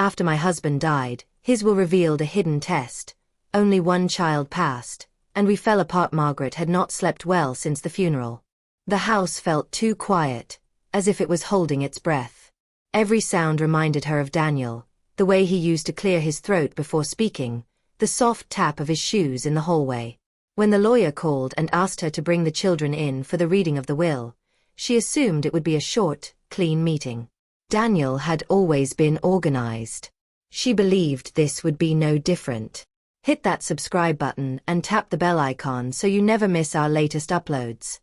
After my husband died, his will revealed a hidden test. Only one child passed, and we fell apart. Margaret had not slept well since the funeral. The house felt too quiet, as if it was holding its breath. Every sound reminded her of Daniel, the way he used to clear his throat before speaking, the soft tap of his shoes in the hallway. When the lawyer called and asked her to bring the children in for the reading of the will, she assumed it would be a short, clean meeting. Daniel had always been organized. She believed this would be no different. Hit that subscribe button and tap the bell icon so you never miss our latest uploads.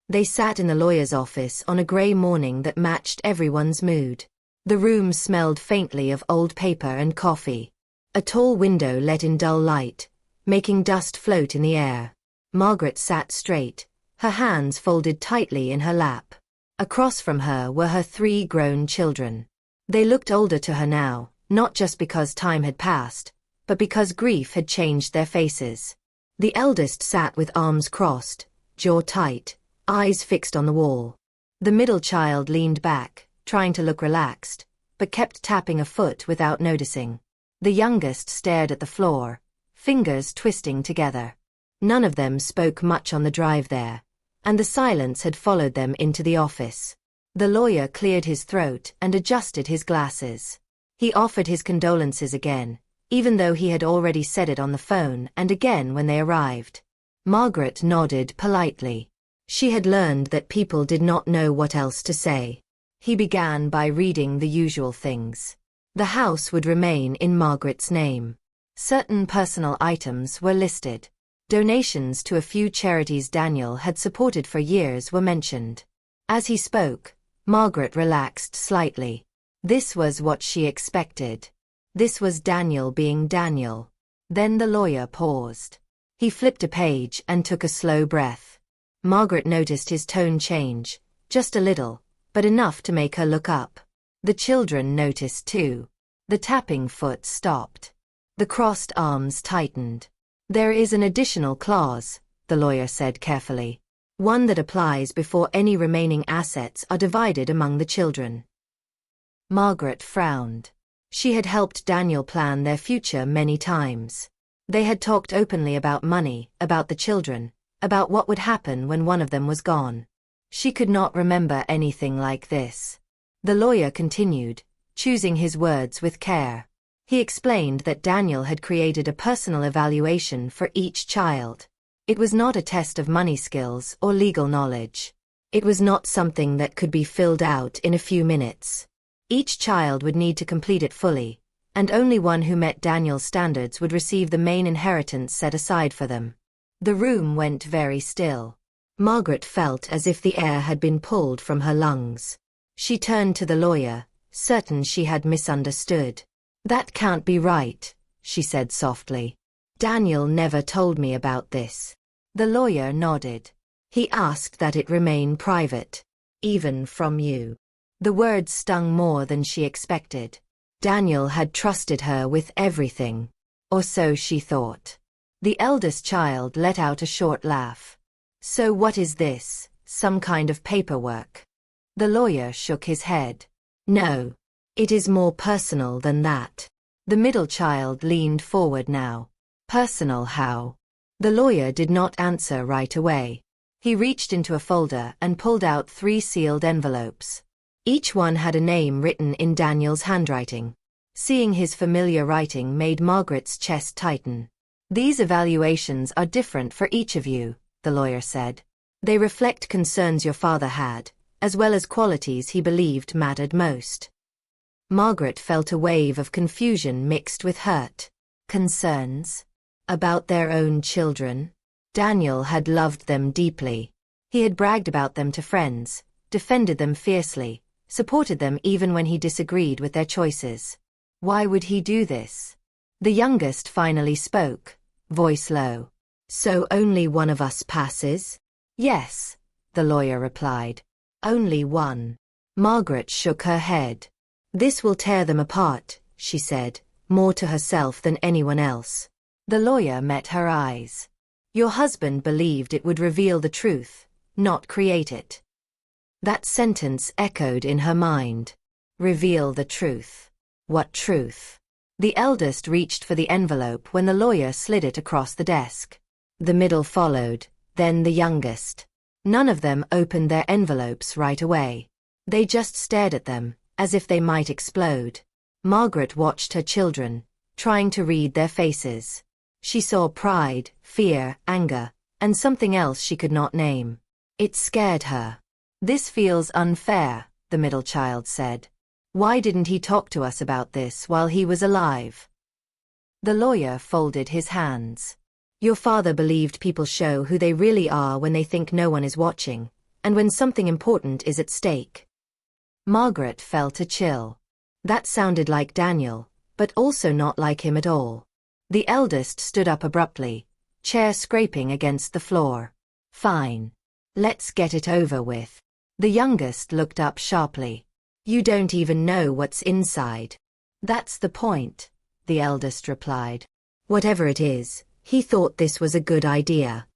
They sat in the lawyer's office on a gray morning that matched everyone's mood. The room smelled faintly of old paper and coffee. A tall window let in dull light, making dust float in the air. Margaret sat straight, her hands folded tightly in her lap. Across from her were her 3 grown children. They looked older to her now, not just because time had passed, but because grief had changed their faces. The eldest sat with arms crossed, jaw tight, eyes fixed on the wall. The middle child leaned back, trying to look relaxed, but kept tapping a foot without noticing. The youngest stared at the floor, fingers twisting together. None of them spoke much on the drive there, and the silence had followed them into the office. The lawyer cleared his throat and adjusted his glasses. He offered his condolences again, even though he had already said it on the phone, and again when they arrived. Margaret nodded politely. She had learned that people did not know what else to say. He began by reading the usual things. The house would remain in Margaret's name. Certain personal items were listed. Donations to a few charities Daniel had supported for years were mentioned. As he spoke, Margaret relaxed slightly. This was what she expected. This was Daniel being Daniel. Then the lawyer paused. He flipped a page and took a slow breath. Margaret noticed his tone change, just a little, but enough to make her look up. The children noticed too. The tapping foot stopped. The crossed arms tightened. There is an additional clause, the lawyer said carefully. One that applies before any remaining assets are divided among the children. Margaret frowned. She had helped Daniel plan their future many times. They had talked openly about money, about the children, about what would happen when one of them was gone. She could not remember anything like this. The lawyer continued, choosing his words with care. He explained that Daniel had created a personal evaluation for each child. It was not a test of money skills or legal knowledge. It was not something that could be filled out in a few minutes. Each child would need to complete it fully, and only one who met Daniel's standards would receive the main inheritance set aside for them. The room went very still. Margaret felt as if the air had been pulled from her lungs. She turned to the lawyer, certain she had misunderstood. "That can't be right," she said softly. "Daniel never told me about this." The lawyer nodded. "He asked that it remain private. Even from you." The words stung more than she expected. Daniel had trusted her with everything. Or so she thought. The eldest child let out a short laugh. "So what is this, some kind of paperwork?" The lawyer shook his head. "No. It is more personal than that." The middle child leaned forward now. "Personal how?" The lawyer did not answer right away. He reached into a folder and pulled out 3 sealed envelopes. Each one had a name written in Daniel's handwriting. Seeing his familiar writing made Margaret's chest tighten. "These evaluations are different for each of you," the lawyer said. "They reflect concerns your father had, as well as qualities he believed mattered most." Margaret felt a wave of confusion mixed with hurt. Concerns? About their own children? Daniel had loved them deeply. He had bragged about them to friends, defended them fiercely, supported them even when he disagreed with their choices. Why would he do this? The youngest finally spoke, voice low. "So only one of us passes?" "Yes," the lawyer replied. "Only one." Margaret shook her head. "This will tear them apart," she said, more to herself than anyone else. The lawyer met her eyes. "Your husband believed it would reveal the truth, not create it." That sentence echoed in her mind. Reveal the truth. What truth? The eldest reached for the envelope when the lawyer slid it across the desk. The middle followed, then the youngest. None of them opened their envelopes right away. They just stared at them, as if they might explode. Margaret watched her children, trying to read their faces. She saw pride, fear, anger, and something else she could not name. It scared her. "This feels unfair," the middle child said. "Why didn't he talk to us about this while he was alive?" The lawyer folded his hands. "Your father believed people show who they really are when they think no one is watching, and when something important is at stake." Margaret felt a chill. That sounded like Daniel, but also not like him at all. The eldest stood up abruptly, chair scraping against the floor. "Fine. Let's get it over with." The youngest looked up sharply. "You don't even know what's inside." "That's the point," the eldest replied. "Whatever it is, he thought this was a good idea."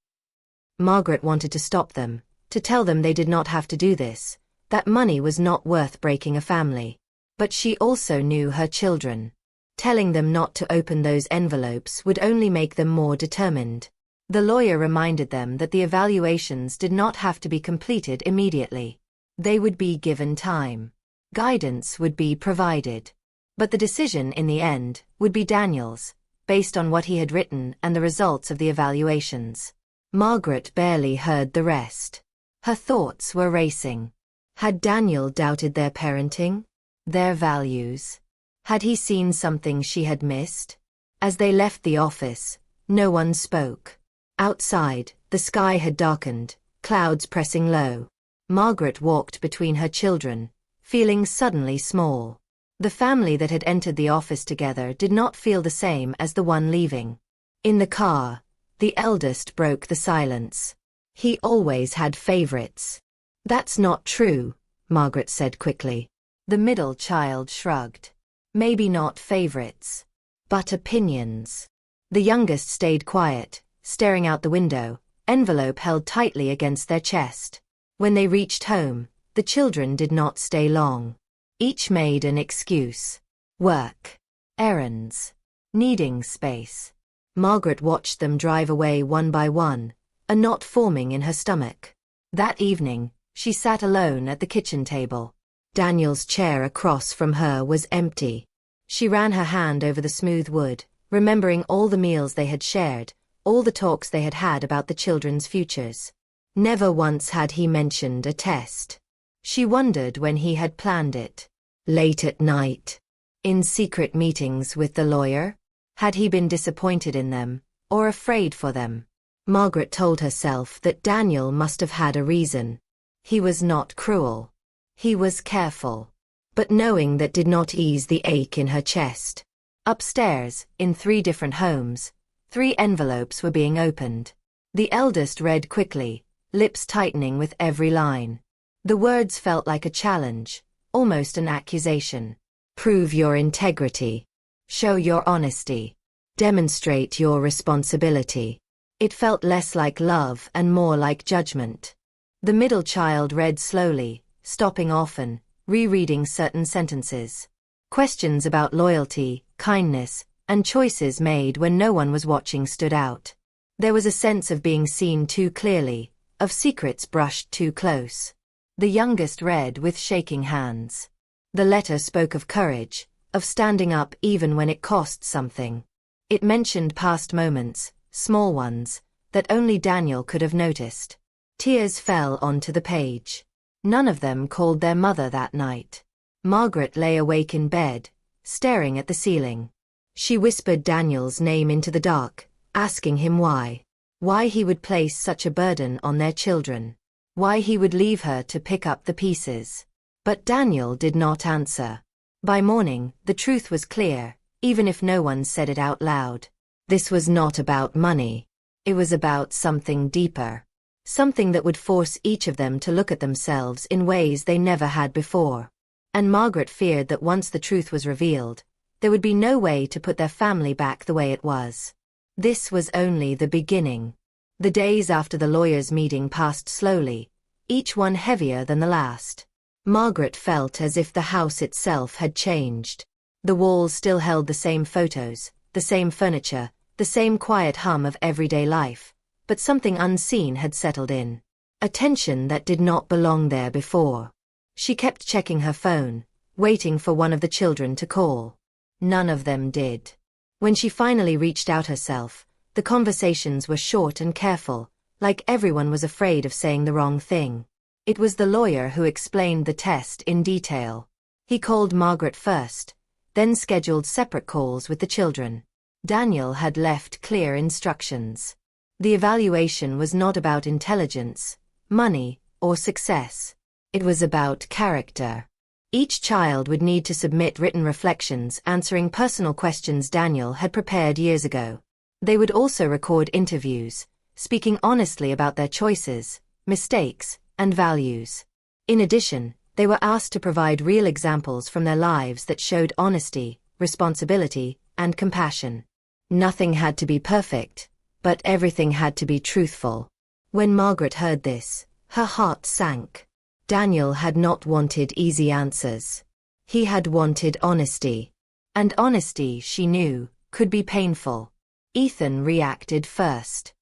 Margaret wanted to stop them, to tell them they did not have to do this, that money was not worth breaking a family. But she also knew her children. Telling them not to open those envelopes would only make them more determined. The lawyer reminded them that the evaluations did not have to be completed immediately. They would be given time. Guidance would be provided. But the decision in the end would be Daniel's, based on what he had written and the results of the evaluations. Margaret barely heard the rest. Her thoughts were racing. Had Daniel doubted their parenting? Their values? Had he seen something she had missed? As they left the office, no one spoke. Outside, the sky had darkened, clouds pressing low. Margaret walked between her children, feeling suddenly small. The family that had entered the office together did not feel the same as the one leaving. In the car, the eldest broke the silence. "He always had favorites." "That's not true," Margaret said quickly. The middle child shrugged. "Maybe not favorites, but opinions." The youngest stayed quiet, staring out the window, envelope held tightly against their chest. When they reached home, the children did not stay long. Each made an excuse. Work. Errands. Needing space. Margaret watched them drive away one by one, a knot forming in her stomach. That evening, she sat alone at the kitchen table. Daniel's chair across from her was empty. She ran her hand over the smooth wood, remembering all the meals they had shared, all the talks they had had about the children's futures. Never once had he mentioned a test. She wondered when he had planned it. Late at night. In secret meetings with the lawyer? Had he been disappointed in them, or afraid for them? Margaret told herself that Daniel must have had a reason. He was not cruel. He was careful. But knowing that did not ease the ache in her chest. Upstairs, in 3 different homes, 3 envelopes were being opened. The eldest read quickly, lips tightening with every line. The words felt like a challenge, almost an accusation. "Prove your integrity. Show your honesty. Demonstrate your responsibility." It felt less like love and more like judgment. The middle child read slowly, stopping often, rereading certain sentences. Questions about loyalty, kindness, and choices made when no one was watching stood out. There was a sense of being seen too clearly, of secrets brushed too close. The youngest read with shaking hands. The letter spoke of courage, of standing up even when it cost something. It mentioned past moments, small ones, that only Daniel could have noticed. Tears fell onto the page. None of them called their mother that night. Margaret lay awake in bed, staring at the ceiling. She whispered Daniel's name into the dark, asking him why. Why he would place such a burden on their children. Why he would leave her to pick up the pieces. But Daniel did not answer. By morning, the truth was clear, even if no one said it out loud. This was not about money. It was about something deeper. Something that would force each of them to look at themselves in ways they never had before. And Margaret feared that once the truth was revealed, there would be no way to put their family back the way it was. This was only the beginning. The days after the lawyers' meeting passed slowly, each one heavier than the last. Margaret felt as if the house itself had changed. The walls still held the same photos, the same furniture, the same quiet hum of everyday life, but something unseen had settled in. A tension that did not belong there before. She kept checking her phone, waiting for one of the children to call. None of them did. When she finally reached out herself, the conversations were short and careful, like everyone was afraid of saying the wrong thing. It was the lawyer who explained the test in detail. He called Margaret first, then scheduled separate calls with the children. Daniel had left clear instructions. The evaluation was not about intelligence, money, or success. It was about character. Each child would need to submit written reflections answering personal questions Daniel had prepared years ago. They would also record interviews, speaking honestly about their choices, mistakes, and values. In addition, they were asked to provide real examples from their lives that showed honesty, responsibility, and compassion. Nothing had to be perfect, but everything had to be truthful. When Margaret heard this, her heart sank. Daniel had not wanted easy answers. He had wanted honesty. And honesty, she knew, could be painful. Ethan reacted first.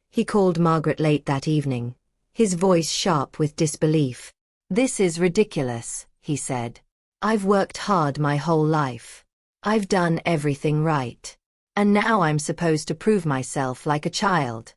He called Margaret late that evening, his voice sharp with disbelief. "This is ridiculous," he said. "I've worked hard my whole life. I've done everything right. And now I'm supposed to prove myself like a child."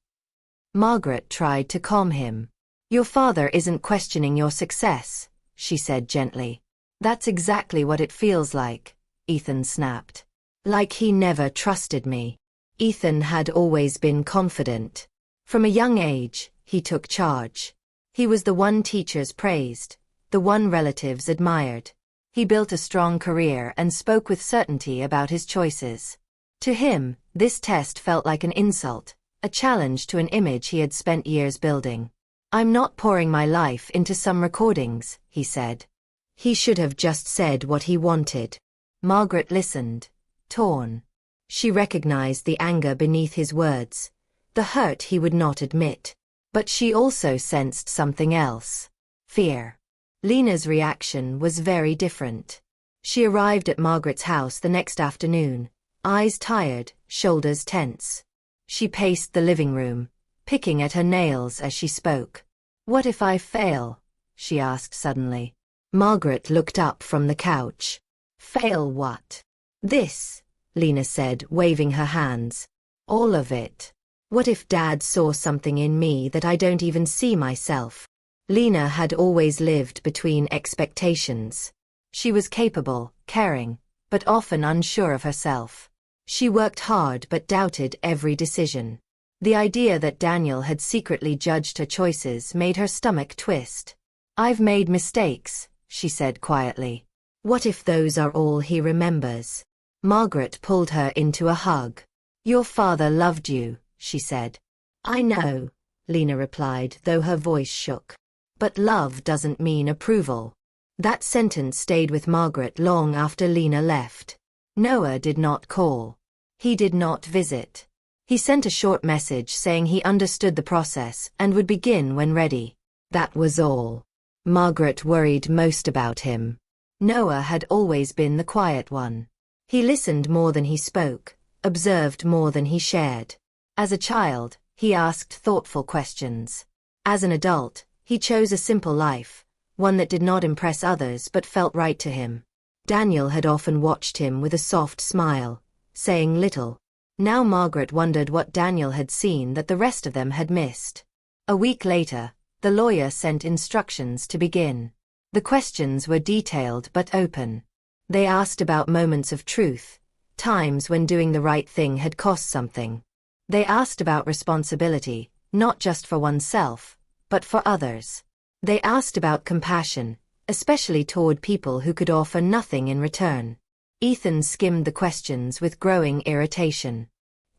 Margaret tried to calm him. "Your father isn't questioning your success," she said gently. "That's exactly what it feels like," Ethan snapped. "Like he never trusted me." Ethan had always been confident. From a young age, he took charge. He was the one teachers praised, the one relatives admired. He built a strong career and spoke with certainty about his choices. To him, this test felt like an insult, a challenge to an image he had spent years building. "I'm not pouring my life into some recordings," he said. He should have just said what he wanted. Margaret listened, torn. She recognized the anger beneath his words, the hurt he would not admit. But she also sensed something else. Fear. Lena's reaction was very different. She arrived at Margaret's house the next afternoon, eyes tired, shoulders tense. She paced the living room, picking at her nails as she spoke. "What if I fail?" she asked suddenly. Margaret looked up from the couch. "Fail what?" "This," Lena said, waving her hands. "All of it. What if Dad saw something in me that I don't even see myself?" Lena had always lived between expectations. She was capable, caring, but often unsure of herself. She worked hard but doubted every decision. The idea that Daniel had secretly judged her choices made her stomach twist. "I've made mistakes," she said quietly. "What if those are all he remembers?" Margaret pulled her into a hug. "Your father loved you," she said. "I know," Lena replied, though her voice shook. "But love doesn't mean approval." That sentence stayed with Margaret long after Lena left. Noah did not call. He did not visit. He sent a short message saying he understood the process and would begin when ready. That was all. Margaret worried most about him. Noah had always been the quiet one. He listened more than he spoke, observed more than he shared. As a child, he asked thoughtful questions. As an adult, he chose a simple life, one that did not impress others but felt right to him. Daniel had often watched him with a soft smile, saying little. Now Margaret wondered what Daniel had seen that the rest of them had missed. A week later, the lawyer sent instructions to begin. The questions were detailed but open. They asked about moments of truth, times when doing the right thing had cost something. They asked about responsibility, not just for oneself, but for others. They asked about compassion, especially toward people who could offer nothing in return. Ethan skimmed the questions with growing irritation.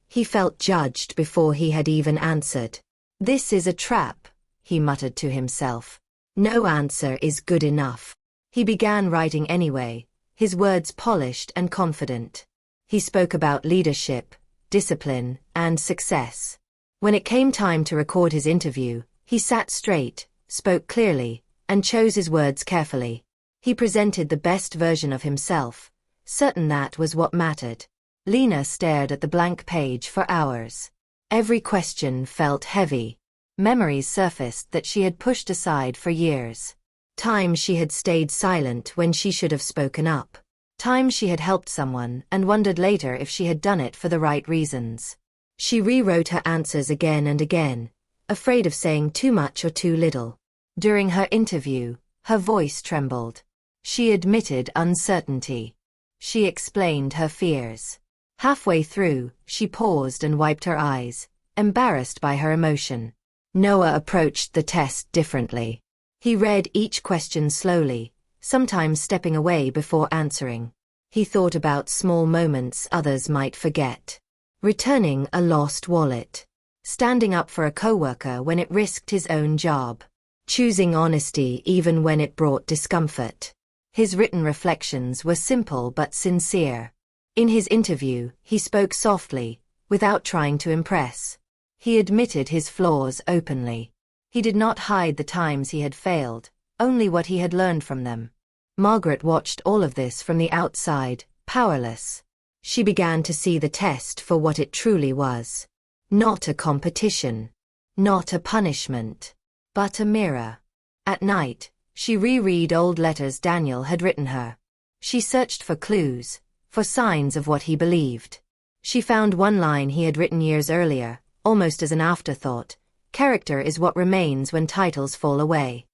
He felt judged before he had even answered. "This is a trap," he muttered to himself. "No answer is good enough." He began writing anyway, his words polished and confident. He spoke about leadership, discipline, and success. When it came time to record his interview, he sat straight, spoke clearly, and chose his words carefully. He presented the best version of himself, certain that was what mattered. Lena stared at the blank page for hours. Every question felt heavy. Memories surfaced that she had pushed aside for years. Times she had stayed silent when she should have spoken up. Times she had helped someone and wondered later if she had done it for the right reasons. She rewrote her answers again and again, afraid of saying too much or too little. During her interview, her voice trembled. She admitted uncertainty. She explained her fears. Halfway through, she paused and wiped her eyes, embarrassed by her emotion. Noah approached the test differently. He read each question slowly, sometimes stepping away before answering. He thought about small moments others might forget. Returning a lost wallet. Standing up for a coworker when it risked his own job. Choosing honesty even when it brought discomfort. His written reflections were simple but sincere. In his interview, he spoke softly, without trying to impress. He admitted his flaws openly. He did not hide the times he had failed, only what he had learned from them. Margaret watched all of this from the outside, powerless. She began to see the test for what it truly was. Not a competition. Not a punishment. But a mirror. At night, she reread old letters Daniel had written her. She searched for clues, for signs of what he believed. She found one line he had written years earlier, almost as an afterthought: "Character is what remains when titles fall away."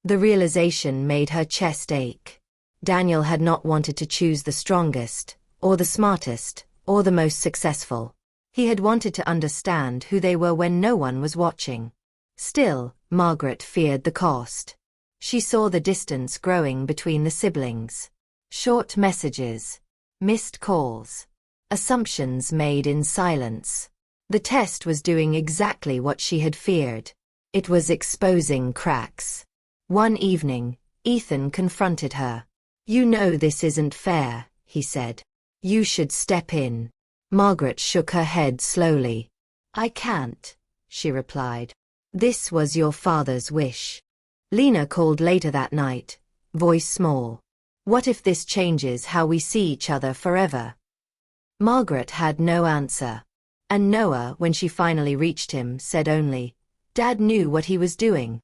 The realization made her chest ache. Daniel had not wanted to choose the strongest, or the smartest, or the most successful. He had wanted to understand who they were when no one was watching. Still, Margaret feared the cost. She saw the distance growing between the siblings. Short messages. Missed calls. Assumptions made in silence. The test was doing exactly what she had feared. It was exposing cracks. One evening, Ethan confronted her. "You know this isn't fair," he said. "You should step in." Margaret shook her head slowly. "I can't," she replied. "This was your father's wish." Lena called later that night, voice small. "What if this changes how we see each other forever?" Margaret had no answer. And Noah, when she finally reached him, said only, "Dad knew what he was doing."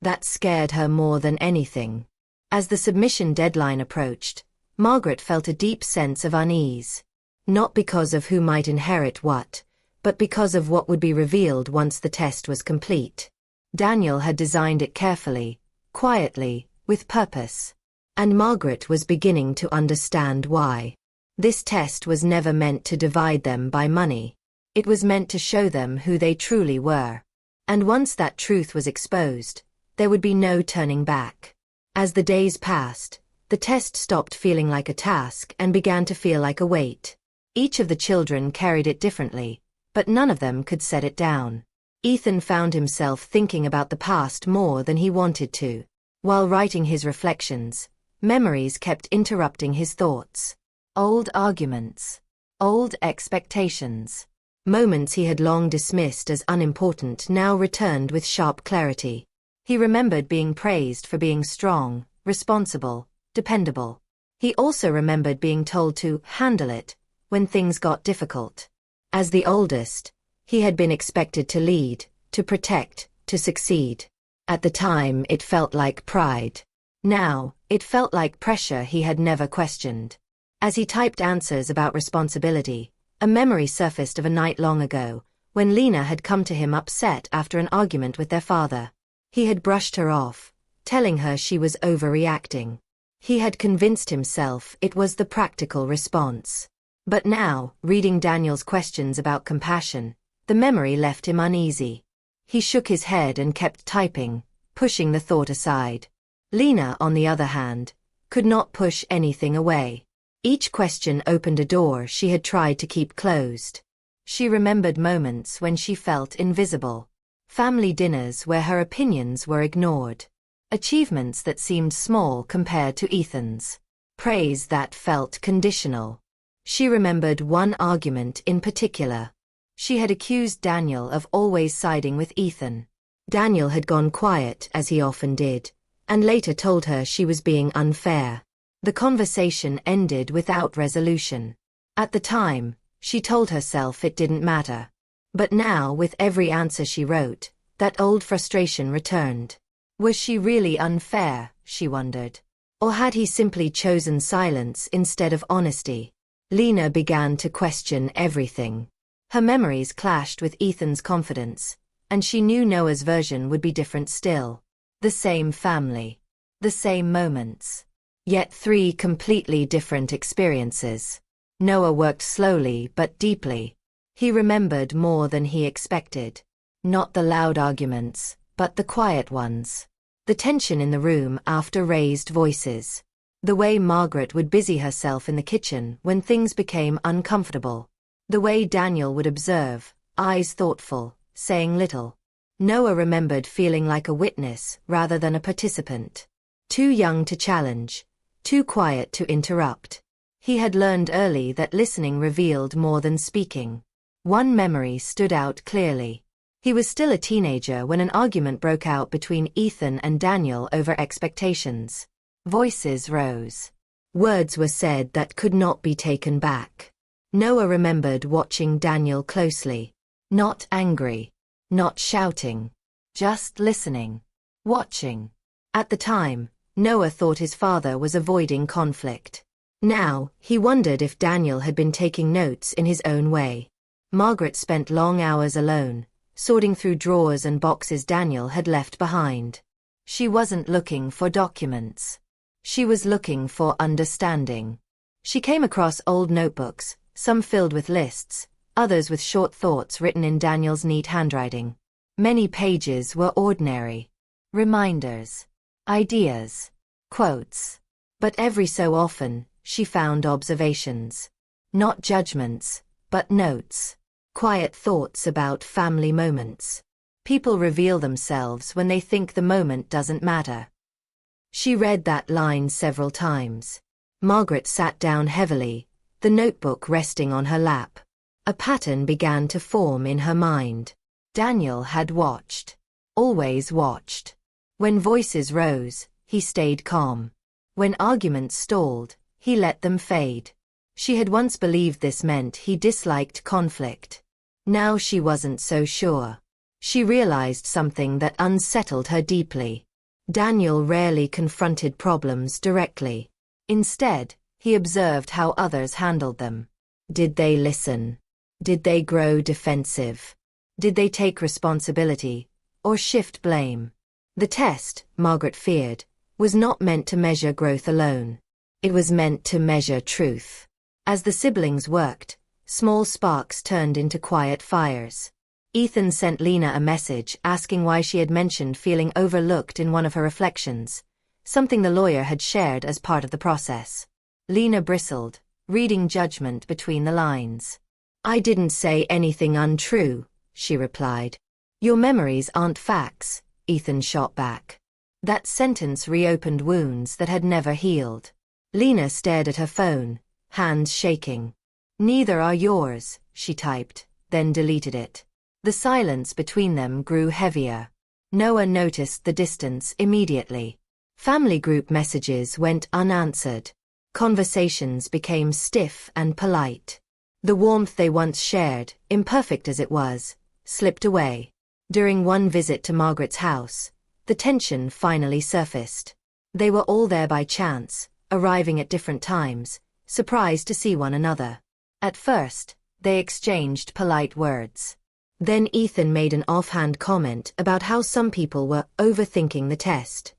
That scared her more than anything. As the submission deadline approached, Margaret felt a deep sense of unease. Not because of who might inherit what, but because of what would be revealed once the test was complete. Daniel had designed it carefully, quietly, with purpose. And Margaret was beginning to understand why. This test was never meant to divide them by money. It was meant to show them who they truly were. And once that truth was exposed, there would be no turning back. As the days passed, the test stopped feeling like a task and began to feel like a weight. Each of the children carried it differently, but none of them could set it down. Ethan found himself thinking about the past more than he wanted to. While writing his reflections, memories kept interrupting his thoughts. Old arguments. Old expectations. Moments he had long dismissed as unimportant now returned with sharp clarity. He remembered being praised for being strong, responsible, dependable. He also remembered being told to handle it when things got difficult. As the oldest, he had been expected to lead, to protect, to succeed. At the time, it felt like pride. Now, it felt like pressure he had never questioned. As he typed answers about responsibility, a memory surfaced of a night long ago, when Lena had come to him upset after an argument with their father. He had brushed her off, telling her she was overreacting. He had convinced himself it was the practical response. But now, reading Daniel's questions about compassion, the memory left him uneasy. He shook his head and kept typing, pushing the thought aside. Lena, on the other hand, could not push anything away. Each question opened a door she had tried to keep closed. She remembered moments when she felt invisible. Family dinners where her opinions were ignored. Achievements that seemed small compared to Ethan's. Praise that felt conditional. She remembered one argument in particular. She had accused Daniel of always siding with Ethan. Daniel had gone quiet, as he often did, and later told her she was being unfair. The conversation ended without resolution. At the time, she told herself it didn't matter. But now, with every answer she wrote, that old frustration returned. Was she really unfair, she wondered? Or had he simply chosen silence instead of honesty? Lena began to question everything. Her memories clashed with Ethan's confidence, and she knew Noah's version would be different still. The same family. The same moments. Yet 3 completely different experiences. Noah worked slowly but deeply. He remembered more than he expected. Not the loud arguments, but the quiet ones. The tension in the room after raised voices. The way Margaret would busy herself in the kitchen when things became uncomfortable. The way Daniel would observe, eyes thoughtful, saying little. Noah remembered feeling like a witness rather than a participant. Too young to challenge, too quiet to interrupt. He had learned early that listening revealed more than speaking. One memory stood out clearly. He was still a teenager when an argument broke out between Ethan and Daniel over expectations. Voices rose. Words were said that could not be taken back. Noah remembered watching Daniel closely. Not angry. Not shouting. Just listening. Watching. At the time, Noah thought his father was avoiding conflict. Now, he wondered if Daniel had been taking notes in his own way. Margaret spent long hours alone, sorting through drawers and boxes Daniel had left behind. She wasn't looking for documents. She was looking for understanding. She came across old notebooks, some filled with lists, others with short thoughts written in Daniel's neat handwriting. Many pages were ordinary. Reminders. Ideas. Quotes. But every so often, she found observations. Not judgments, but notes. Quiet thoughts about family moments. People reveal themselves when they think the moment doesn't matter. She read that line several times. Margaret sat down heavily, the notebook resting on her lap. A pattern began to form in her mind. Daniel had watched. Always watched. When voices rose, he stayed calm. When arguments stalled, he let them fade. She had once believed this meant he disliked conflict. Now she wasn't so sure. She realized something that unsettled her deeply. Daniel rarely confronted problems directly. Instead, he observed how others handled them. Did they listen? Did they grow defensive? Did they take responsibility, or shift blame? The test, Margaret feared, was not meant to measure growth alone. It was meant to measure truth. As the siblings worked, small sparks turned into quiet fires. Ethan sent Lena a message asking why she had mentioned feeling overlooked in one of her reflections, something the lawyer had shared as part of the process. Lena bristled, reading judgment between the lines. "I didn't say anything untrue," she replied. "Your memories aren't facts," Ethan shot back. That sentence reopened wounds that had never healed. Lena stared at her phone, hands shaking. "Neither are yours," she typed, then deleted it. The silence between them grew heavier. Noah noticed the distance immediately. Family group messages went unanswered. Conversations became stiff and polite. The warmth they once shared, imperfect as it was, slipped away. During one visit to Margaret's house, the tension finally surfaced. They were all there by chance, arriving at different times, surprised to see one another. At first, they exchanged polite words. Then Ethan made an offhand comment about how some people were overthinking the test.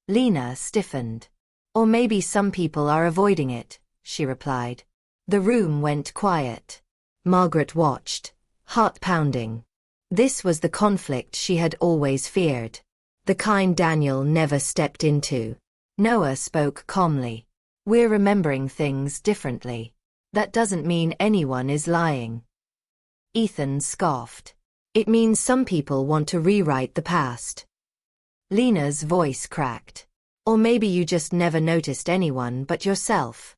Lena stiffened. "Or maybe some people are avoiding it," she replied. The room went quiet. Margaret watched, heart pounding. This was the conflict she had always feared. The kind Daniel never stepped into. Noah spoke calmly. "We're remembering things differently. That doesn't mean anyone is lying." Ethan scoffed. "It means some people want to rewrite the past." Lena's voice cracked. "Or maybe you just never noticed anyone but yourself."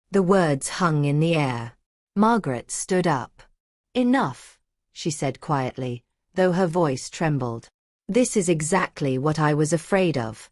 The words hung in the air. Margaret stood up. "Enough," she said quietly, though her voice trembled. "This is exactly what I was afraid of."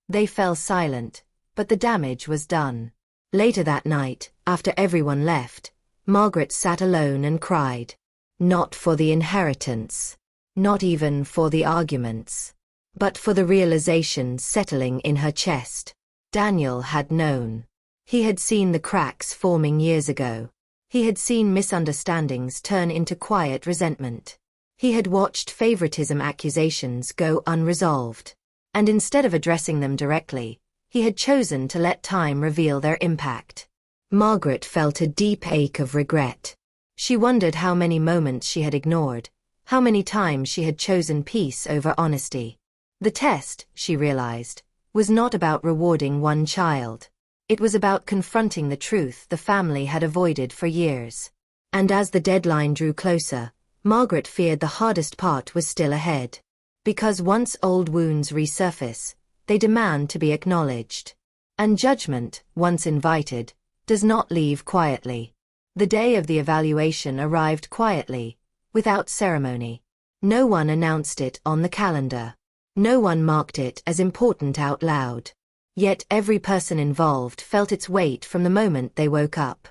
They fell silent, but the damage was done. Later that night, after everyone left, Margaret sat alone and cried. Not for the inheritance. Not even for the arguments. But for the realization settling in her chest. Daniel had known. He had seen the cracks forming years ago. He had seen misunderstandings turn into quiet resentment. He had watched favoritism accusations go unresolved. And instead of addressing them directly, he had chosen to let time reveal their impact. Margaret felt a deep ache of regret. She wondered how many moments she had ignored, how many times she had chosen peace over honesty. The test, she realized, was not about rewarding one child. It was about confronting the truth the family had avoided for years. And as the deadline drew closer, Margaret feared the hardest part was still ahead. Because once old wounds resurface, they demand to be acknowledged. And judgment, once invited, does not leave quietly. The day of the evaluation arrived quietly, without ceremony. No one announced it on the calendar. No one marked it as important out loud. Yet every person involved felt its weight from the moment they woke up.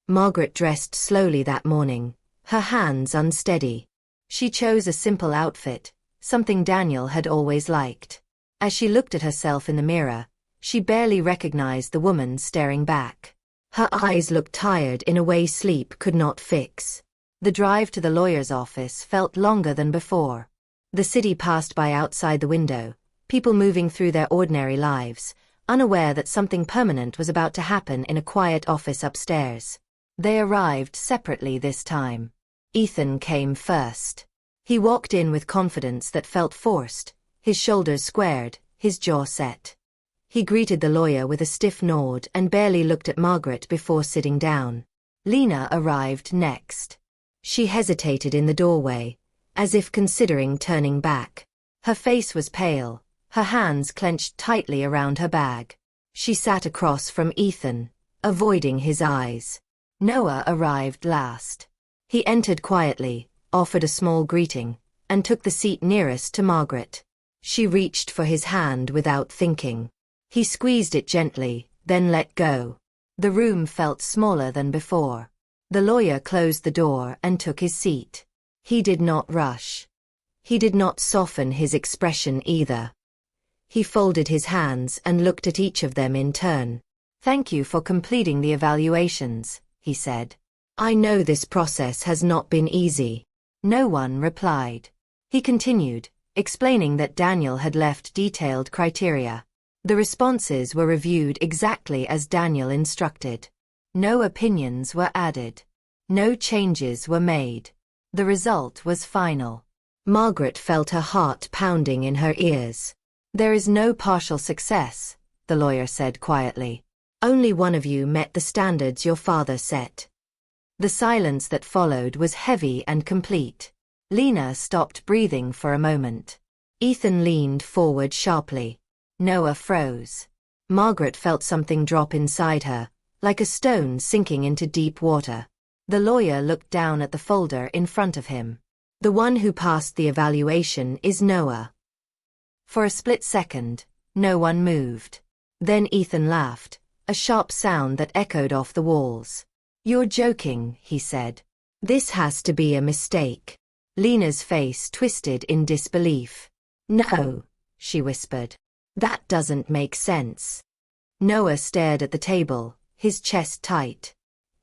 Margaret dressed slowly that morning, her hands unsteady. She chose a simple outfit, something Daniel had always liked. As she looked at herself in the mirror, she barely recognized the woman staring back. Her eyes looked tired in a way sleep could not fix. The drive to the lawyer's office felt longer than before. The city passed by outside the window, people moving through their ordinary lives, unaware that something permanent was about to happen in a quiet office upstairs. They arrived separately this time. Ethan came first. He walked in with confidence that felt forced, his shoulders squared, his jaw set. He greeted the lawyer with a stiff nod and barely looked at Margaret before sitting down. Lena arrived next. She hesitated in the doorway, as if considering turning back. Her face was pale, her hands clenched tightly around her bag. She sat across from Ethan, avoiding his eyes. Noah arrived last. He entered quietly, offered a small greeting, and took the seat nearest to Margaret. She reached for his hand without thinking. He squeezed it gently, then let go. The room felt smaller than before. The lawyer closed the door and took his seat. He did not rush. He did not soften his expression either. He folded his hands and looked at each of them in turn. "Thank you for completing the evaluations," he said. "I know this process has not been easy." No one replied. He continued, explaining that Daniel had left detailed criteria. The responses were reviewed exactly as Daniel instructed. No opinions were added. No changes were made. The result was final. Margaret felt her heart pounding in her ears. "There is no partial success," the lawyer said quietly. "Only one of you met the standards your father set." The silence that followed was heavy and complete. Lena stopped breathing for a moment. Ethan leaned forward sharply. Noah froze. Margaret felt something drop inside her, like a stone sinking into deep water. The lawyer looked down at the folder in front of him. "The one who passed the evaluation is Noah." For a split second, no one moved. Then Ethan laughed, a sharp sound that echoed off the walls. "You're joking," he said. "This has to be a mistake." Lena's face twisted in disbelief. "No," she whispered. "That doesn't make sense." Noah stared at the table, his chest tight.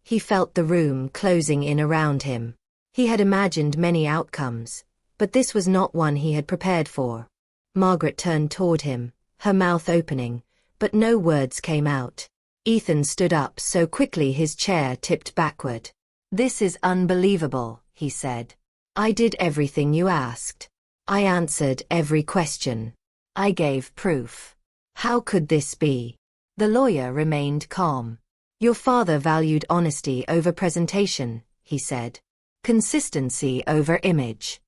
He felt the room closing in around him. He had imagined many outcomes, but this was not one he had prepared for. Margaret turned toward him, her mouth opening, but no words came out. Ethan stood up so quickly his chair tipped backward. "This is unbelievable," he said. "I did everything you asked. I answered every question. I gave proof. How could this be?" The lawyer remained calm. "Your father valued honesty over presentation," he said. "Consistency over image."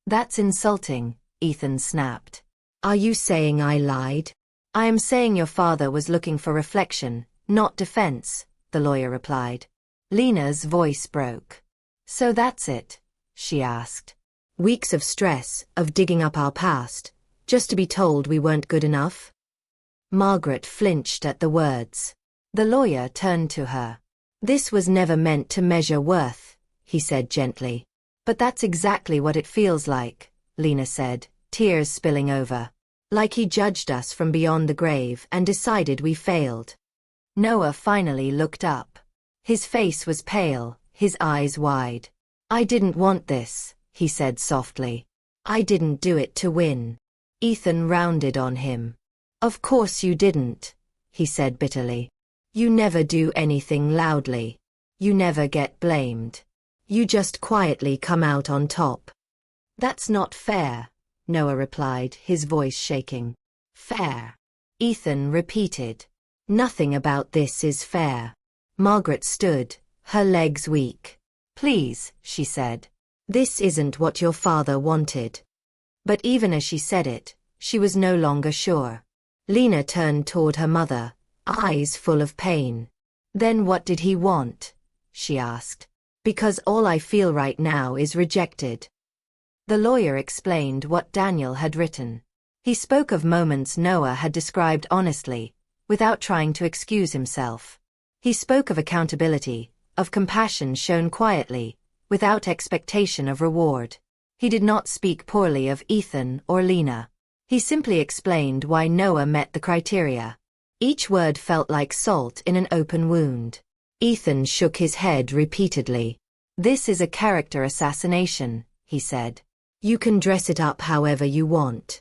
"That's insulting," Ethan snapped. "Are you saying I lied?" "I am saying your father was looking for reflection, not defense," the lawyer replied. Lena's voice broke. "So that's it?" she asked. "Weeks of stress, of digging up our past, just to be told we weren't good enough?" Margaret flinched at the words. The lawyer turned to her. "This was never meant to measure worth," he said gently. "But that's exactly what it feels like," Lena said, tears spilling over. "Like he judged us from beyond the grave and decided we failed." Noah finally looked up. His face was pale, his eyes wide. "I didn't want this," he said softly. "I didn't do it to win." Ethan rounded on him. "Of course you didn't," he said bitterly. "You never do anything loudly. You never get blamed. You just quietly come out on top." "That's not fair," Noah replied, his voice shaking. "Fair," Ethan repeated. "Nothing about this is fair." Margaret stood, her legs weak. "Please," she said. "This isn't what your father wanted." But even as she said it, she was no longer sure. Lena turned toward her mother, eyes full of pain. "Then what did he want?" she asked. "Because all I feel right now is rejected." The lawyer explained what Daniel had written. He spoke of moments Noah had described honestly, without trying to excuse himself. He spoke of accountability, of compassion shown quietly, without expectation of reward. He did not speak poorly of Ethan or Lena. He simply explained why Noah met the criteria. Each word felt like salt in an open wound. Ethan shook his head repeatedly. "This is a character assassination," he said. "You can dress it up however you want."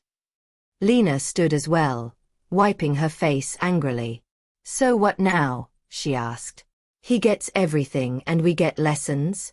Lena stood as well, wiping her face angrily. "So what now?" she asked. "He gets everything and we get lessons?"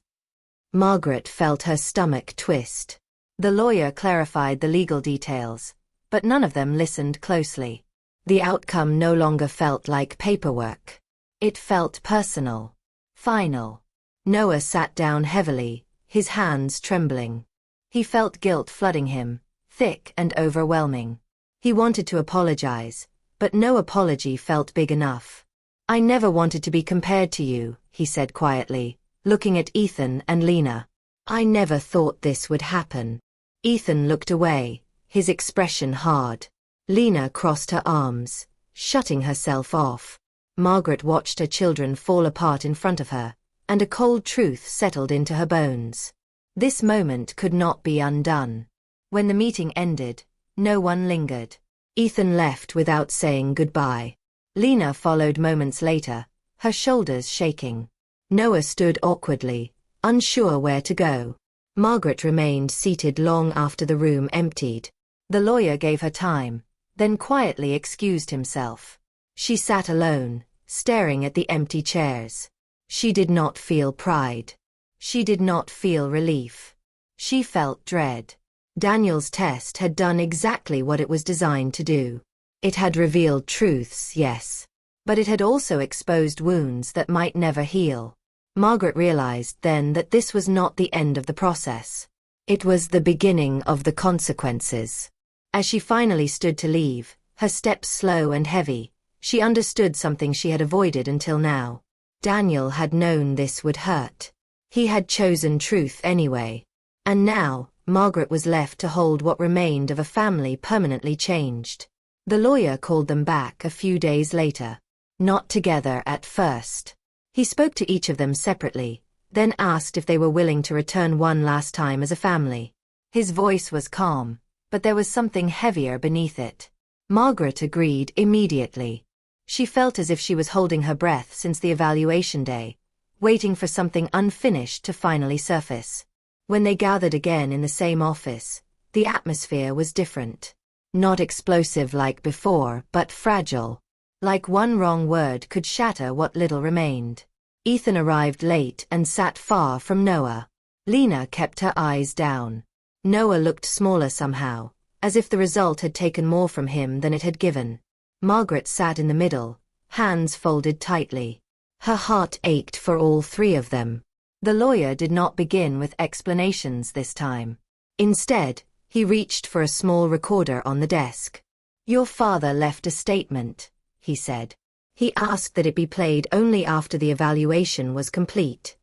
Margaret felt her stomach twist. The lawyer clarified the legal details, but none of them listened closely. The outcome no longer felt like paperwork. It felt personal. Final. Noah sat down heavily, his hands trembling. He felt guilt flooding him, thick and overwhelming. He wanted to apologize, but no apology felt big enough. "I never wanted to be compared to you," he said quietly, looking at Ethan and Lena. "I never thought this would happen." Ethan looked away, his expression hard. Lena crossed her arms, shutting herself off. Margaret watched her children fall apart in front of her, and a cold truth settled into her bones. This moment could not be undone. When the meeting ended, no one lingered. Ethan left without saying goodbye. Lena followed moments later, her shoulders shaking. Noah stood awkwardly, unsure where to go. Margaret remained seated long after the room emptied. The lawyer gave her time, then quietly excused himself. She sat alone, staring at the empty chairs. She did not feel pride. She did not feel relief. She felt dread. Daniel's test had done exactly what it was designed to do. It had revealed truths, yes, but it had also exposed wounds that might never heal. Margaret realized then that this was not the end of the process. It was the beginning of the consequences. As she finally stood to leave, her steps slow and heavy, she understood something she had avoided until now. Daniel had known this would hurt. He had chosen truth anyway. And now, Margaret was left to hold what remained of a family permanently changed. The lawyer called them back a few days later. Not together at first. He spoke to each of them separately, then asked if they were willing to return one last time as a family. His voice was calm, but there was something heavier beneath it. Margaret agreed immediately. She felt as if she was holding her breath since the evaluation day, waiting for something unfinished to finally surface. When they gathered again in the same office, the atmosphere was different. Not explosive like before, but fragile. Like one wrong word could shatter what little remained. Ethan arrived late and sat far from Noah. Lena kept her eyes down. Noah looked smaller somehow, as if the result had taken more from him than it had given. Margaret sat in the middle, hands folded tightly. Her heart ached for all three of them. The lawyer did not begin with explanations this time. Instead, he reached for a small recorder on the desk. "Your father left a statement," he said. "He asked that it be played only after the evaluation was complete."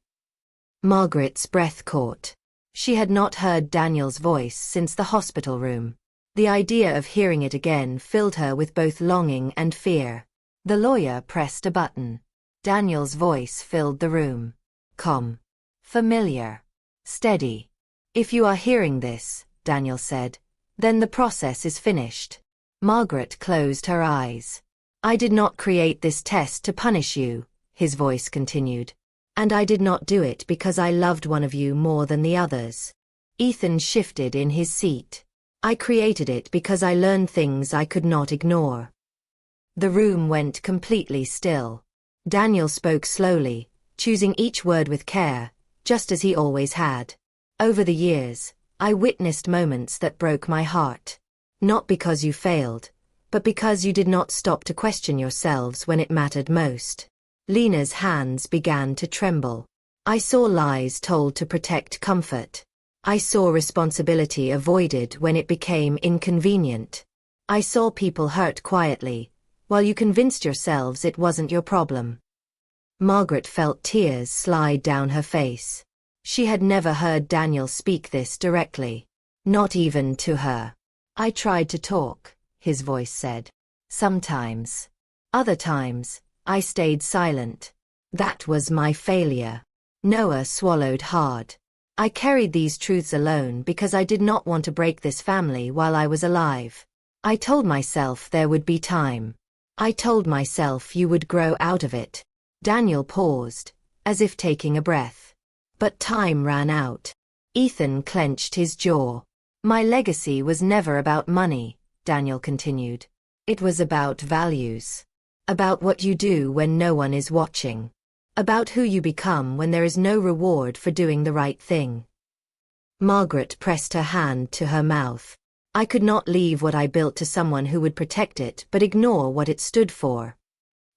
Margaret's breath caught. She had not heard Daniel's voice since the hospital room. The idea of hearing it again filled her with both longing and fear. The lawyer pressed a button. Daniel's voice filled the room. Calm. Familiar. Steady. If you are hearing this, Daniel said, then the process is finished. Margaret closed her eyes. I did not create this test to punish you, his voice continued. And I did not do it because I loved one of you more than the others. Ethan shifted in his seat. I created it because I learned things I could not ignore. The room went completely still. Daniel spoke slowly, choosing each word with care, just as he always had. Over the years, I witnessed moments that broke my heart. Not because you failed, but because you did not stop to question yourselves when it mattered most. Lena's hands began to tremble. I saw lies told to protect comfort. I saw responsibility avoided when it became inconvenient. I saw people hurt quietly, while you convinced yourselves it wasn't your problem. Margaret felt tears slide down her face. She had never heard Daniel speak this directly. Not even to her. I tried to talk, his voice said. Sometimes. Other times, I stayed silent. That was my failure. Noah swallowed hard. I carried these truths alone because I did not want to break this family while I was alive. I told myself there would be time. I told myself you would grow out of it. Daniel paused, as if taking a breath. But time ran out. Ethan clenched his jaw. My legacy was never about money, Daniel continued. It was about values. About what you do when no one is watching. About who you become when there is no reward for doing the right thing. Margaret pressed her hand to her mouth. I could not leave what I built to someone who would protect it but ignore what it stood for.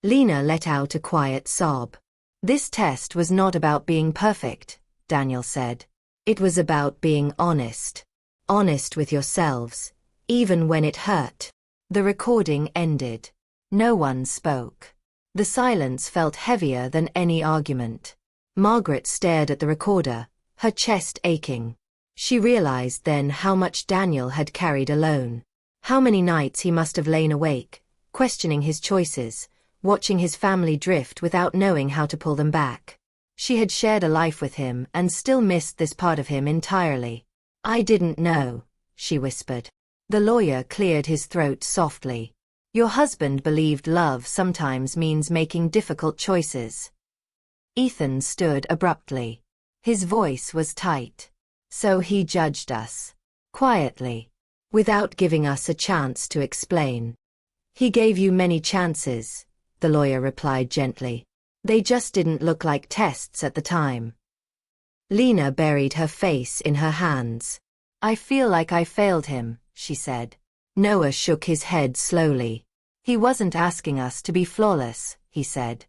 Lena let out a quiet sob. This test was not about being perfect, Daniel said. It was about being honest. Honest with yourselves, even when it hurt. The recording ended. No one spoke. The silence felt heavier than any argument. Margaret stared at the recorder, her chest aching. She realized then how much Daniel had carried alone. How many nights he must have lain awake, questioning his choices, watching his family drift without knowing how to pull them back. She had shared a life with him and still missed this part of him entirely. I didn't know, she whispered. The lawyer cleared his throat softly. Your husband believed love sometimes means making difficult choices. Ethan stood abruptly. His voice was tight. So he judged us. Quietly. Without giving us a chance to explain. He gave you many chances, the lawyer replied gently. They just didn't look like tests at the time. Lena buried her face in her hands. I feel like I failed him, she said. Noah shook his head slowly. He wasn't asking us to be flawless, he said.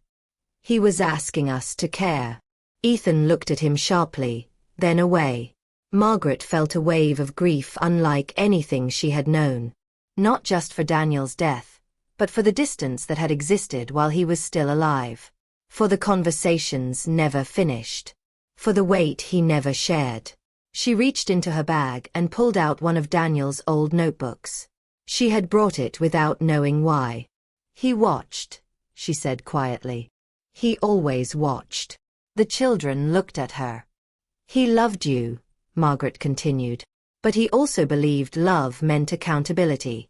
He was asking us to care. Ethan looked at him sharply, then away. Margaret felt a wave of grief unlike anything she had known. Not just for Daniel's death, but for the distance that had existed while he was still alive. For the conversations never finished. For the weight he never shared. She reached into her bag and pulled out one of Daniel's old notebooks. She had brought it without knowing why. He watched, she said quietly. He always watched. The children looked at her. He loved you, Margaret continued, but he also believed love meant accountability.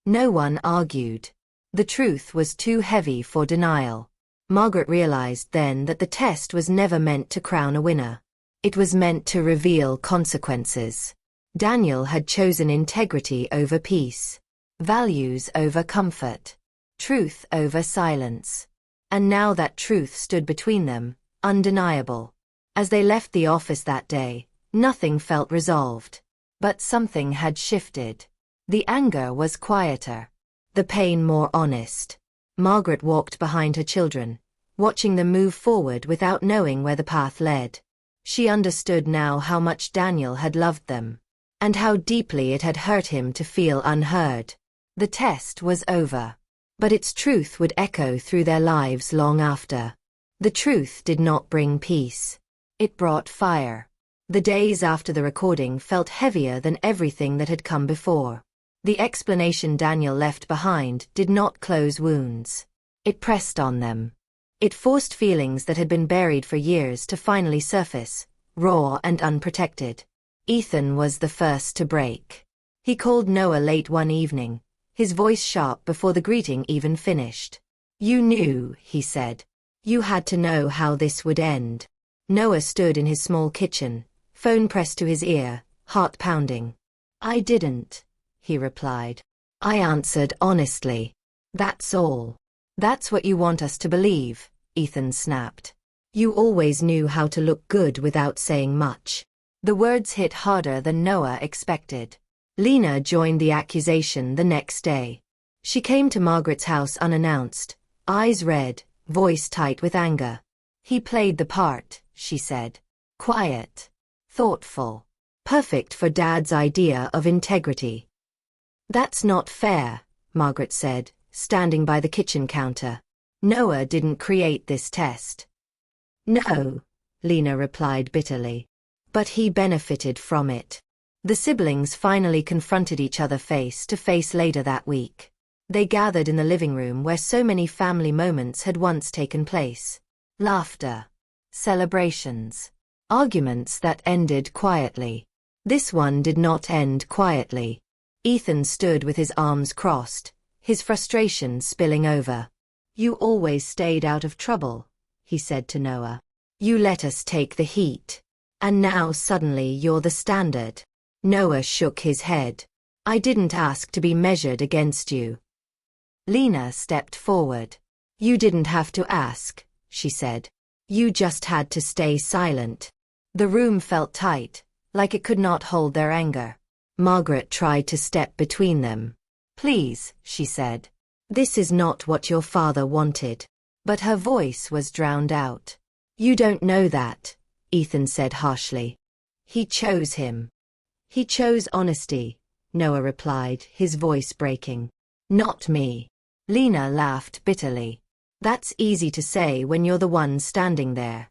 No one argued. The truth was too heavy for denial. Margaret realized then that the test was never meant to crown a winner. It was meant to reveal consequences. Daniel had chosen integrity over peace, values over comfort, truth over silence. And now that truth stood between them, undeniable. As they left the office that day, nothing felt resolved. But something had shifted. The anger was quieter. The pain more honest. Margaret walked behind her children, watching them move forward without knowing where the path led. She understood now how much Daniel had loved them. And how deeply it had hurt him to feel unheard. The test was over. But its truth would echo through their lives long after. The truth did not bring peace. It brought fire. The days after the recording felt heavier than everything that had come before. The explanation Daniel left behind did not close wounds. It pressed on them. It forced feelings that had been buried for years to finally surface, raw and unprotected. Ethan was the first to break. He called Noah late one evening, his voice sharp before the greeting even finished. "You knew," he said. "You had to know how this would end." Noah stood in his small kitchen, phone pressed to his ear, heart pounding. "I didn't," he replied. "I answered honestly. That's all." "That's what you want us to believe," Ethan snapped. "You always knew how to look good without saying much." The words hit harder than Noah expected. Lena joined the accusation the next day. She came to Margaret's house unannounced, eyes red, voice tight with anger. "He played the part," she said. "Quiet. Thoughtful. Perfect for Dad's idea of integrity." "That's not fair," Margaret said, standing by the kitchen counter. "Noah didn't create this test." "No," Lena replied bitterly. "But he benefited from it." The siblings finally confronted each other face to face later that week. They gathered in the living room where so many family moments had once taken place. Laughter. Celebrations. Arguments that ended quietly. This one did not end quietly. Ethan stood with his arms crossed, his frustration spilling over. "You always stayed out of trouble," he said to Noah. "You let us take the heat. And now suddenly you're the standard." Noah shook his head. "I didn't ask to be measured against you." Lena stepped forward. "You didn't have to ask," she said. "You just had to stay silent." The room felt tight, like it could not hold their anger. Margaret tried to step between them. "Please," she said. "This is not what your father wanted." But her voice was drowned out. "You don't know that," Ethan said harshly. "He chose him." "He chose honesty," Noah replied, his voice breaking. "Not me." Lena laughed bitterly. "That's easy to say when you're the one standing there."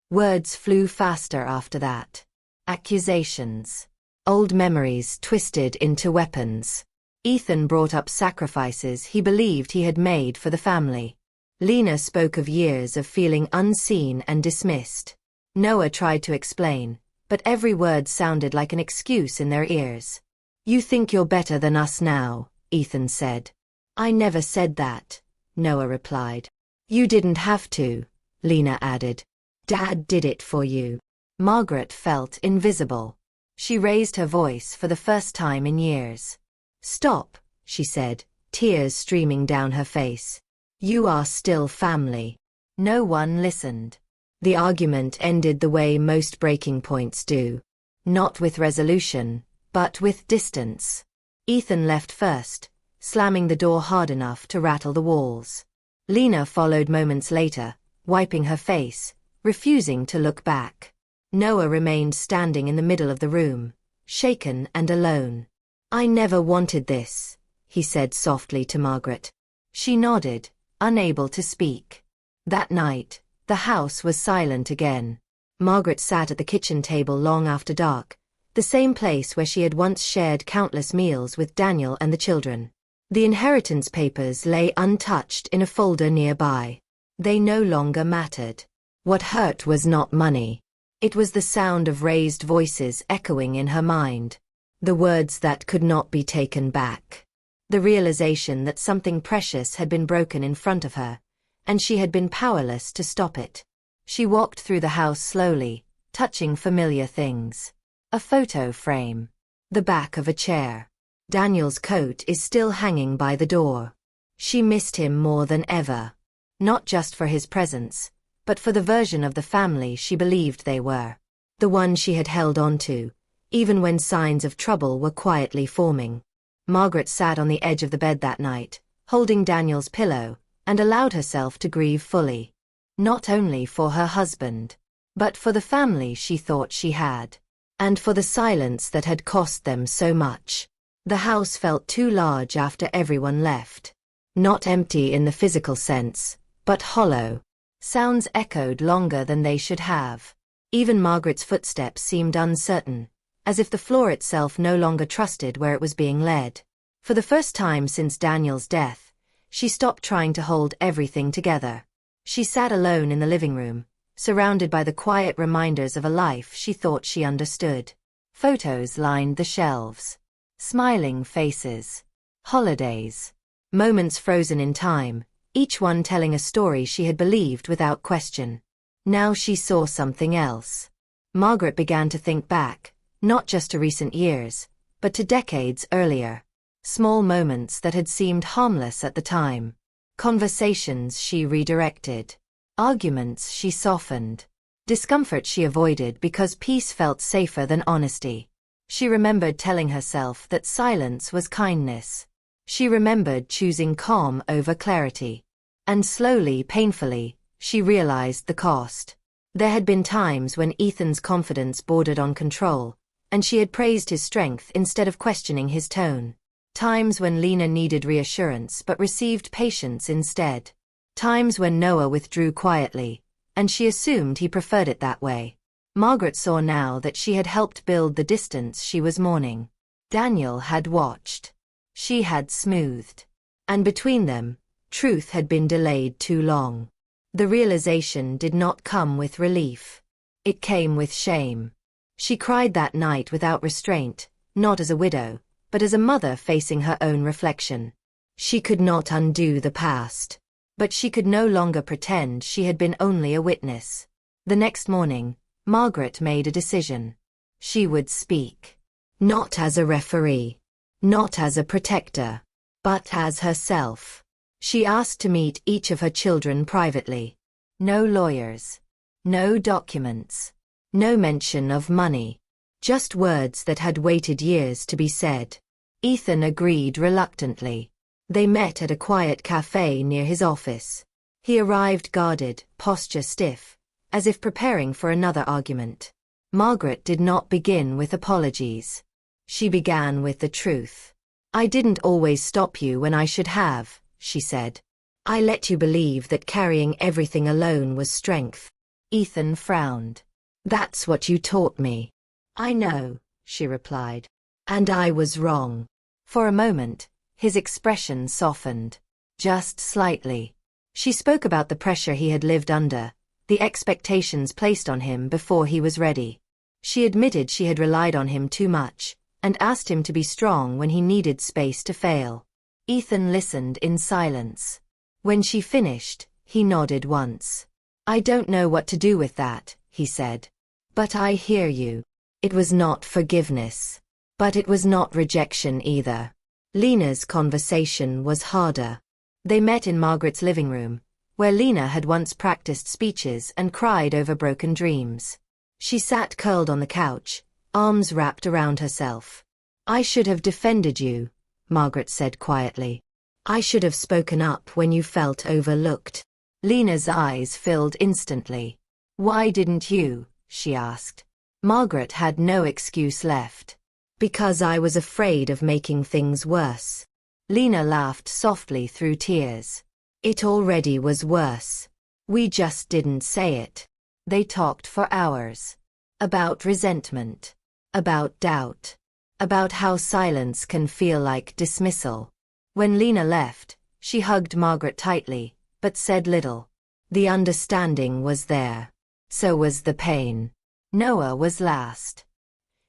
Words flew faster after that. Accusations. Old memories twisted into weapons. Ethan brought up sacrifices he believed he had made for the family. Lena spoke of years of feeling unseen and dismissed. Noah tried to explain, but every word sounded like an excuse in their ears. "You think you're better than us now," Ethan said. "I never said that," Noah replied. "You didn't have to," Lena added. "Dad did it for you." Margaret felt invisible. She raised her voice for the first time in years. "Stop," she said, tears streaming down her face. "You are still family." No one listened. The argument ended the way most breaking points do. Not with resolution, but with distance. Ethan left first, slamming the door hard enough to rattle the walls. Lena followed moments later, wiping her face, refusing to look back. Noah remained standing in the middle of the room, shaken and alone. "I never wanted this," he said softly to Margaret. She nodded, unable to speak. That night, the house was silent again. Margaret sat at the kitchen table long after dark, the same place where she had once shared countless meals with Daniel and the children. The inheritance papers lay untouched in a folder nearby. They no longer mattered. What hurt was not money. It was the sound of raised voices echoing in her mind. The words that could not be taken back. The realization that something precious had been broken in front of her, and she had been powerless to stop it. She walked through the house slowly, touching familiar things. A photo frame. The back of a chair. Daniel's coat is still hanging by the door. She missed him more than ever. Not just for his presence, but for the version of the family she believed they were. The one she had held on to, even when signs of trouble were quietly forming. Margaret sat on the edge of the bed that night, holding Daniel's pillow, and allowed herself to grieve fully. Not only for her husband, but for the family she thought she had. And for the silence that had cost them so much. The house felt too large after everyone left. Not empty in the physical sense, but hollow. Sounds echoed longer than they should have. Even Margaret's footsteps seemed uncertain, as if the floor itself no longer trusted where it was being led. For the first time since Daniel's death, she stopped trying to hold everything together. She sat alone in the living room, surrounded by the quiet reminders of a life she thought she understood. Photos lined the shelves. Smiling faces. Holidays. Moments frozen in time, each one telling a story she had believed without question. Now she saw something else. Margaret began to think back, not just to recent years, but to decades earlier. Small moments that had seemed harmless at the time. Conversations she redirected. Arguments she softened. Discomfort she avoided because peace felt safer than honesty. She remembered telling herself that silence was kindness. She remembered choosing calm over clarity. And slowly, painfully, she realized the cost. There had been times when Ethan's confidence bordered on control, and she had praised his strength instead of questioning his tone. Times when Lena needed reassurance but received patience instead. Times when Noah withdrew quietly, and she assumed he preferred it that way. Margaret saw now that she had helped build the distance she was mourning. Daniel had watched. She had smoothed. And between them, truth had been delayed too long. The realization did not come with relief. It came with shame. She cried that night without restraint, not as a widow, but as a mother facing her own reflection. She could not undo the past. But she could no longer pretend she had been only a witness. The next morning, Margaret made a decision. She would speak. Not as a referee. Not as a protector. But as herself. She asked to meet each of her children privately. No lawyers. No documents. No mention of money. Just words that had waited years to be said. Ethan agreed reluctantly. They met at a quiet cafe near his office. He arrived guarded, posture stiff, as if preparing for another argument. Margaret did not begin with apologies. She began with the truth. "I didn't always stop you when I should have," she said. "I let you believe that carrying everything alone was strength." Ethan frowned. "That's what you taught me." "I know," she replied. "And I was wrong." For a moment, his expression softened. Just slightly. She spoke about the pressure he had lived under, the expectations placed on him before he was ready. She admitted she had relied on him too much, and asked him to be strong when he needed space to fail. Ethan listened in silence. When she finished, he nodded once. "I don't know what to do with that," he said. "But I hear you." It was not forgiveness. But it was not rejection either. Lena's conversation was harder. They met in Margaret's living room, where Lena had once practiced speeches and cried over broken dreams. She sat curled on the couch, arms wrapped around herself. "I should have defended you," Margaret said quietly. "I should have spoken up when you felt overlooked." Lena's eyes filled instantly. "Why didn't you?" she asked. Margaret had no excuse left. "Because I was afraid of making things worse." Lena laughed softly through tears. "It already was worse. We just didn't say it." They talked for hours. About resentment. About doubt. About how silence can feel like dismissal. When Lena left, she hugged Margaret tightly, but said little. The understanding was there. So was the pain. Noah was last.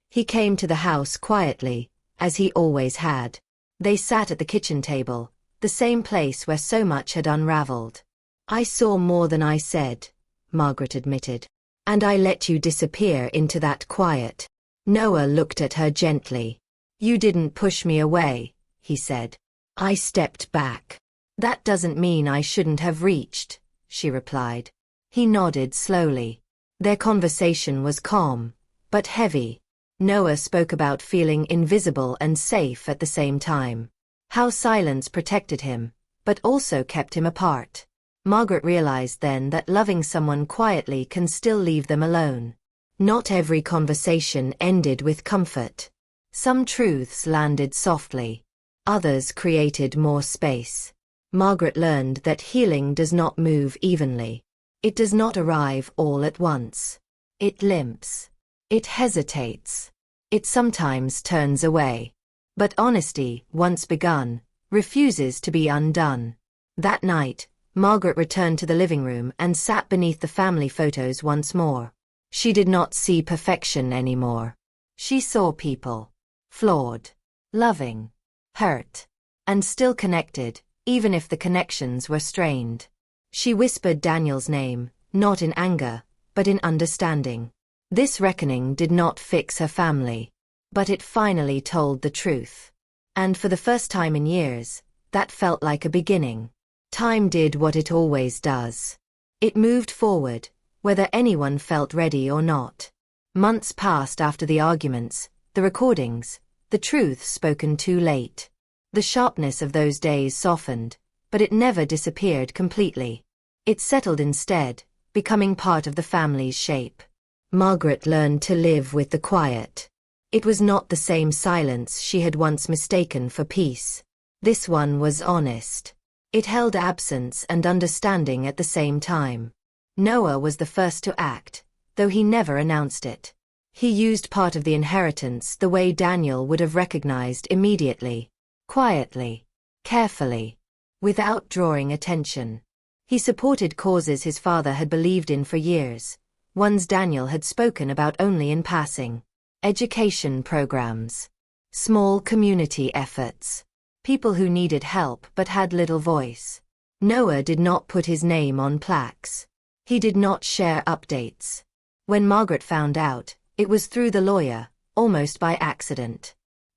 He came to the house quietly, as he always had. They sat at the kitchen table, the same place where so much had unraveled. "I saw more than I said," Margaret admitted. "And I let you disappear into that quiet." Noah looked at her gently. "You didn't push me away," he said. "I stepped back." "That doesn't mean I shouldn't have reached," she replied. He nodded slowly. Their conversation was calm, but heavy. Noah spoke about feeling invisible and safe at the same time. How silence protected him, but also kept him apart. Margaret realized then that loving someone quietly can still leave them alone. Not every conversation ended with comfort. Some truths landed softly. Others created more space. Margaret learned that healing does not move evenly. It does not arrive all at once. It limps. It hesitates. It sometimes turns away. But honesty, once begun, refuses to be undone. That night, Margaret returned to the living room and sat beneath the family photos once more. She did not see perfection anymore. She saw people. Flawed. Loving. Hurt. And still connected, even if the connections were strained. She whispered Daniel's name, not in anger, but in understanding. This reckoning did not fix her family. But it finally told the truth. And for the first time in years, that felt like a beginning. Time did what it always does. It moved forward, whether anyone felt ready or not. Months passed after the arguments, the recordings, the truth spoken too late. The sharpness of those days softened, but it never disappeared completely. It settled instead, becoming part of the family's shape. Margaret learned to live with the quiet. It was not the same silence she had once mistaken for peace. This one was honest. It held absence and understanding at the same time. Noah was the first to act, though he never announced it. He used part of the inheritance the way Daniel would have recognized immediately. Quietly. Carefully. Without drawing attention. He supported causes his father had believed in for years, ones Daniel had spoken about only in passing. Education programs. Small community efforts. People who needed help but had little voice. Noah did not put his name on plaques. He did not share updates. When Margaret found out, it was through the lawyer, almost by accident.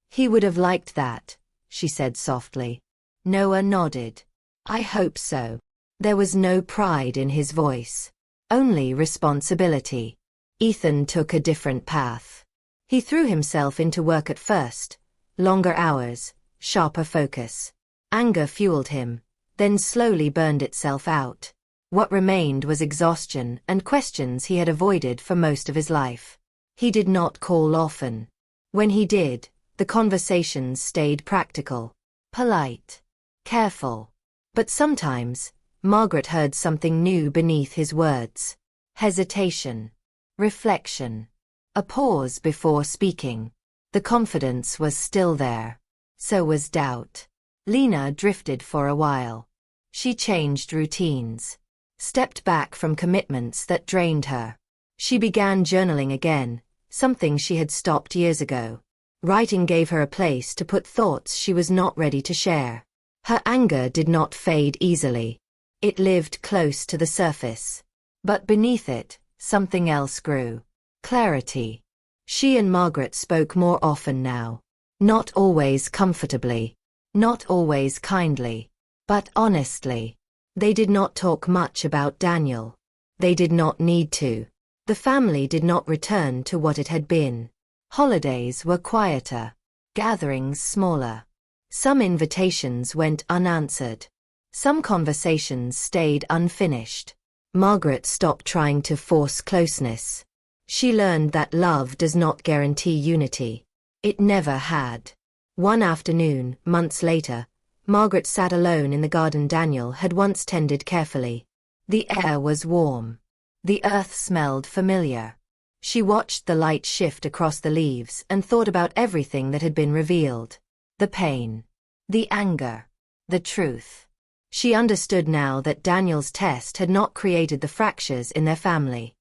He would have liked that, she said softly. Noah nodded. I hope so. There was no pride in his voice. Only responsibility. Ethan took a different path. He threw himself into work at first. Longer hours, sharper focus. Anger fueled him, then slowly burned itself out. What remained was exhaustion and questions he had avoided for most of his life. He did not call often. When he did, the conversations stayed practical, polite, careful. But sometimes, Margaret heard something new beneath his words. Hesitation. Reflection. A pause before speaking. The confidence was still there. So was doubt. Lena drifted for a while. She changed routines. Stepped back from commitments that drained her. She began journaling again, something she had stopped years ago. Writing gave her a place to put thoughts she was not ready to share. Her anger did not fade easily. It lived close to the surface. But beneath it, something else grew. Clarity. She and Margaret spoke more often now. Not always comfortably. Not always kindly. But honestly. They did not talk much about Daniel. They did not need to. The family did not return to what it had been. Holidays were quieter. Gatherings smaller. Some invitations went unanswered. Some conversations stayed unfinished. Margaret stopped trying to force closeness. She learned that love does not guarantee unity. It never had. One afternoon, months later, Margaret sat alone in the garden Daniel had once tended carefully. The air was warm. The earth smelled familiar. She watched the light shift across the leaves and thought about everything that had been revealed. The pain. The anger. The truth. She understood now that Daniel's test had not created the fractures in their family.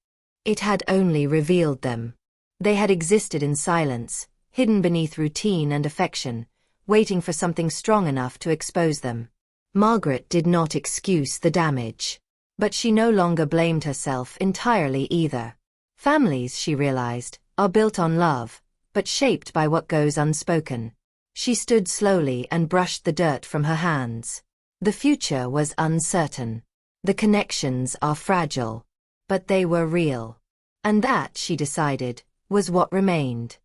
It had only revealed them. They had existed in silence, hidden beneath routine and affection, waiting for something strong enough to expose them. Margaret did not excuse the damage. But she no longer blamed herself entirely either. Families, she realized, are built on love, but shaped by what goes unspoken. She stood slowly and brushed the dirt from her hands. The future was uncertain. The connections are fragile. But they were real. And that, she decided, was what remained.